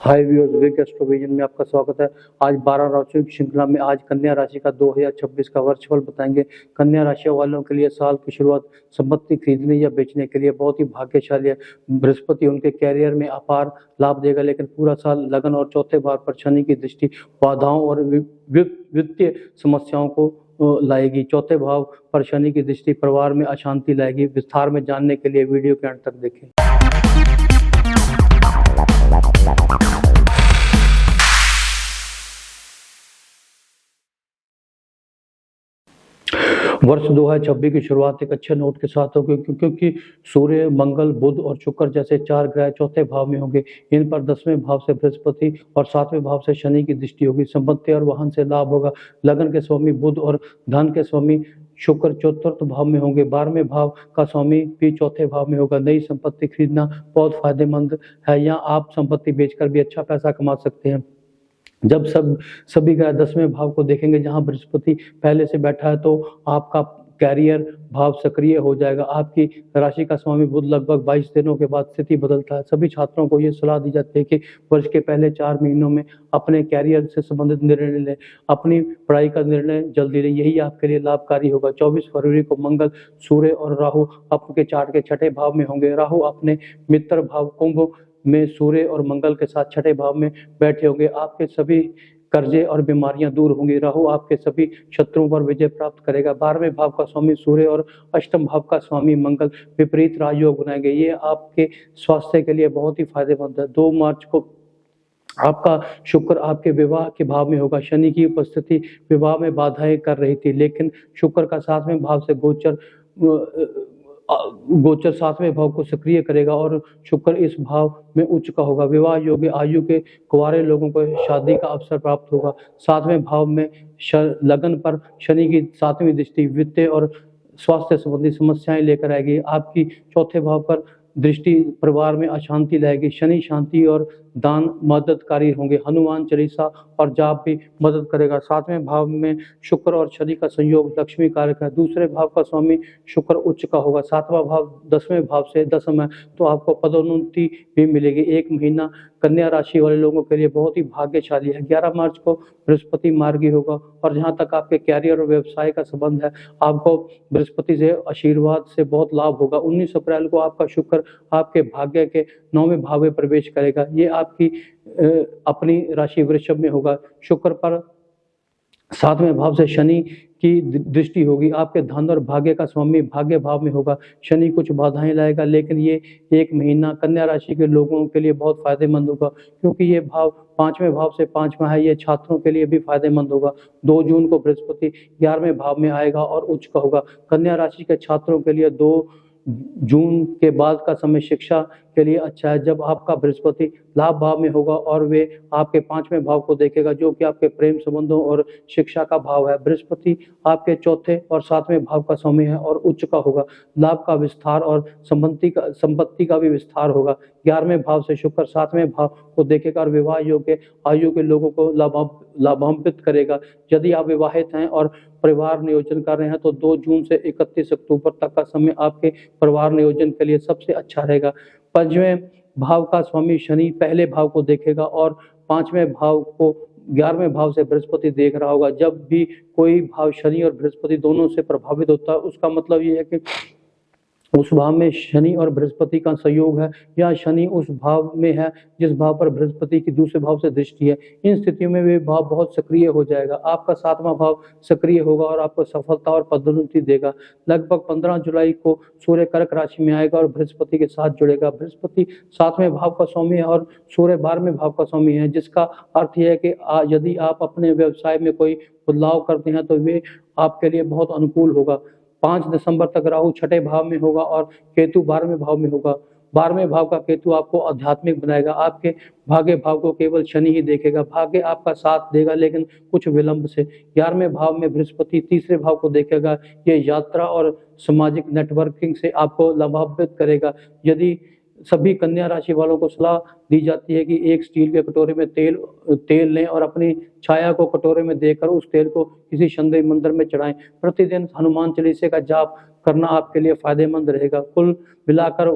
हाय viewers, वेक एस्ट्रोविजन में आपका स्वागत है। आज 12 राशियों की श्रृंखला में आज कन्या राशि का 2026 का वर्षफल बताएंगे। कन्या राशि वालों के लिए साल की शुरुआत संपत्ति खरीदने या बेचने के लिए बहुत ही भाग्यशाली है। बृहस्पति उनके कैरियर में अपार लाभ देगा, लेकिन पूरा साल लगन और चौथे भाव पर शनि की दृष्टि बाधाओं और वित्तीय समस्याओं को लाएगी। चौथे भाव पर शनि की दृष्टि परिवार में अशांति लाएगी। विस्तार में जानने के लिए वीडियो के अंत तक देखें। वर्ष 2026 की शुरुआत एक अच्छे नोट के साथ होगी, क्योंकि सूर्य, मंगल, बुध और शुक्र जैसे 4 ग्रह चौथे भाव में होंगे। इन पर 10वें भाव से बृहस्पति और 7वें भाव से शनि की दृष्टि होगी। संपत्ति और वाहन से लाभ होगा। लगन के स्वामी बुध और धन के स्वामी शुक्र चतुर्थ भाव में होंगे। 12वें भाव का स्वामी भी चौथे भाव में होगा। नई संपत्ति खरीदना बहुत फायदेमंद है। यहाँ आप संपत्ति बेचकर भी अच्छा पैसा कमा सकते हैं। जब सभी ग्रह 10वें भाव को देखेंगे, जहां बृहस्पति पहले से बैठा है, तो आपका कैरियर भाव सक्रिय हो जाएगा। आपकी राशि का स्वामी बुध लगभग 22 दिनों के बाद स्थिति बदलता है। सभी छात्रों को ये सलाह दी जाती है कि वर्ष के पहले 4 महीनों में अपने कैरियर से संबंधित निर्णय लें। अपनी पढ़ाई का निर्णय जल्दी लें, यही आपके लिए लाभकारी होगा। 24 फरवरी को मंगल, सूर्य और राहु आपके चार्ट के छठे भाव में होंगे। राहु अपने मित्र भाव कुंभ में सूर्य और मंगल के साथ छठे भाव में बैठे होंगे। आपके सभी कर्जे और बीमारियां दूर होंगी। राहु आपके सभी शत्रुओं पर विजय प्राप्त करेगा। 12वें भाव का स्वामी सूर्य और अष्टम भाव का स्वामी मंगल विपरीत राजयोग बनाएंगे। ये आपके स्वास्थ्य के लिए बहुत ही फायदेमंद है। 2 मार्च को आपका शुक्र आपके विवाह के भाव में होगा। शनि की उपस्थिति विवाह में बाधाएं कर रही थी, लेकिन शुक्र का 7वें भाव से गोचर 7वें भाव को सक्रिय करेगा और शुक्र इस भाव में उच्च का होगा। विवाह योग्य आयु के कुंवारे लोगों को शादी का अवसर प्राप्त होगा। 7वें भाव में लगन पर शनि की 7वीं दृष्टि वित्तीय और स्वास्थ्य संबंधी समस्याएं लेकर आएगी। आपकी चौथे भाव पर दृष्टि परिवार में अशांति लाएगी। शनि शांति और दान मददकारी होंगे। हनुमान चालीसा और जाप भी मदद करेगा। 7वें भाव में शुक्र और शनि का संयोग लक्ष्मी कारक है। दूसरे भाव का स्वामी शुक्र उच्च का होगा। 7वां भाव 10वें भाव से दसम है, तो आपको पदोन्नति भी मिलेगी। एक महीना कन्या राशि वाले लोगों के लिए बहुत ही भाग्यशाली है। 11 मार्च को बृहस्पति मार्गी होगा, और जहां तक आपके कैरियर और व्यवसाय का संबंध है, आपको बृहस्पति से आशीर्वाद से बहुत लाभ होगा। 19 अप्रैल को आपका शुक्र आपके भाग्य के 9वें भाव में प्रवेश करेगा। ये आपकी अपनी राशि वृषभ में होगा। शुक्र पर 7वें भाव से शनि की दृष्टि होगी। आपके धन और भाग्य का स्वामी भाग्य भाव में होगा। शनि कुछ बाधाएं लाएगा, लेकिन ये एक महीना कन्या राशि के लोगों के लिए बहुत फायदेमंद होगा, क्योंकि ये भाव 5वें भाव से 5वां है। ये छात्रों के लिए भी फायदेमंद होगा। 2 जून को बृहस्पति 11वें भाव में आएगा और उच्च का होगा। कन्या राशि के छात्रों के लिए 2 जून के बाद का समय शिक्षा के लिए अच्छा है, जब आपका बृहस्पति लाभ भाव में होगा और वे आपके 5वें भाव को देखेगा, जो कि आपके प्रेम संबंधों और शिक्षा का भाव है। बृहस्पति आपके चौथे और 7वें भाव का स्वामी है और उच्च का होगा। लाभ का विस्तार और संपत्ति का भी विस्तार होगा। 11वें भाव से शुक्र 7वें भाव को देखेगा और विवाह योग्य आयु के लोगों को लाभान्वित करेगा। यदि आप विवाहित हैं और परिवार नियोजन कर रहे हैं, तो 2 जून से 31 अक्टूबर तक का समय आपके परिवार नियोजन के लिए सबसे अच्छा रहेगा। 5वें भाव का स्वामी शनि पहले भाव को देखेगा और 5वें भाव को 11वें भाव से बृहस्पति देख रहा होगा। जब भी कोई भाव शनि और बृहस्पति दोनों से प्रभावित होता है, उसका मतलब ये है कि उस भाव में शनि और बृहस्पति का संयोग है, या शनि उस भाव में है जिस भाव पर बृहस्पति की दूसरे भाव से दृष्टि है। इन स्थितियों में वे भाव बहुत सक्रिय हो जाएगा। आपका 7वां भाव सक्रिय होगा और आपको सफलता और पदोन्नति देगा। लगभग 15 जुलाई को सूर्य कर्क राशि में आएगा और बृहस्पति के साथ जुड़ेगा। बृहस्पति 7वें भाव का स्वामी है और सूर्य 12वें भाव का स्वामी है, जिसका अर्थ यह है कि यदि आप अपने व्यवसाय में कोई बदलाव करते हैं, तो वे आपके लिए बहुत अनुकूल होगा। 5 दिसंबर तक राहु छठे भाव में होगा और केतु 12वें भाव में होगा। 12वें भाव का केतु आपको आध्यात्मिक बनाएगा। आपके भाग्य भाव को केवल शनि ही देखेगा। भाग्य आपका साथ देगा, लेकिन कुछ विलंब से। 11वें भाव में बृहस्पति तीसरे भाव को देखेगा। ये यात्रा और सामाजिक नेटवर्किंग से आपको लाभान्वित करेगा। यदि सभी कन्या राशि वालों को सलाह दी जाती है कि एक स्टील के कटोरे में तेल लें और अपनी छाया को कटोरे में देकर उस तेल को किसी शंदे मंदिर में चढ़ाएं। प्रतिदिन हनुमान चालीसे का जाप करना आपके लिए फायदेमंद रहेगा। कुल मिलाकर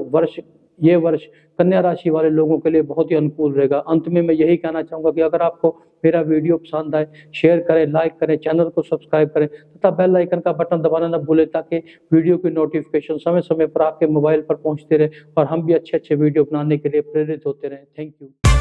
ये वर्ष कन्या राशि वाले लोगों के लिए बहुत ही अनुकूल रहेगा। अंत में मैं यही कहना चाहूँगा कि अगर आपको मेरा वीडियो पसंद आए, शेयर करें, लाइक करें, चैनल को सब्सक्राइब करें तथा बेल आइकन का बटन दबाना ना भूलें ताकि वीडियो की नोटिफिकेशन समय-समय पर आपके मोबाइल पर पहुँचते रहे और हम भी अच्छे-अच्छे वीडियो बनाने के लिए प्रेरित होते रहें। Thank you.